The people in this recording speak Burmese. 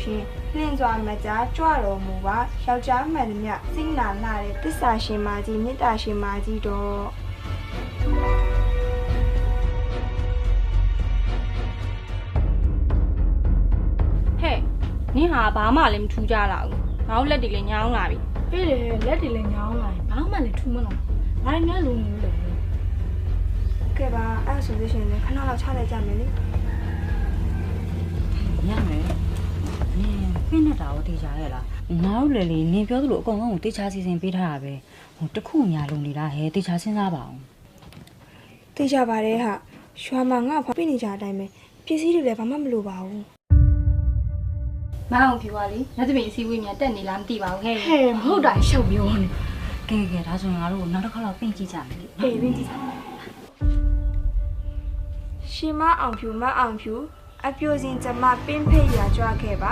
ရှင်လင်းစွာမကြားကြွတော်မူပါယောက်ျားမှန်သမျှစိတ်နာလာတဲ့တစ္ဆာရှင်မကြီးမေတ္တာရှင်မကြီးတော့ ဟဲ့နင်ဟာဘာမှလည်းမထူးကြလာဘူးငါတို့လက်တွေလည်းညောင်းလာပြီ ပြေးလေလက်တွေလည်းညောင်းလာရင်ဘာမှလည်းထူးမလာဘာရင်းနဲ့လုံးလို့လဲ ကဲပါအဲ့ဆိုလို့ရှိရင်ခဏလောက်ချလိုက်ကြမယ်လေ ညမယ်နင်ဖိနေတာကိုတေချာရဲ့လားငါတို့လေလေနင်ပြောသလိုအကုန်လုံးကိုတေချာစီစဉ်ပေးထားတာပဲဟိုတခုညာလုံးနေတာဟဲ့တေချာစဉ်းစားပါအောင် သိကြပါတယ်ဟာရွာမှာငါ့ဖပြနေကြအတိုင်းပဲပစ္စည်းတွေလည်းဘာမှမလိုပါဘူး မအောင်ဖြူပါလေလက်သမီးအစည်းအဝေးများတက်နေလားမသိပါဘူးဟဲ့ ဟဲ့မဟုတ်တာရှောက်ပြောနေ ကဲဒါဆိုရင်ငါတို့နောက်တစ်ခါတော့ပြင်ကြည့်ကြမယ်လေ ဟဲ့ပြင်ကြည့်စမ်း ရှင်မအောင်ဖြူမအောင်ဖြူအပြိုစင်ကျမပင်းဖိတ်ရာကြွခဲ့ပါ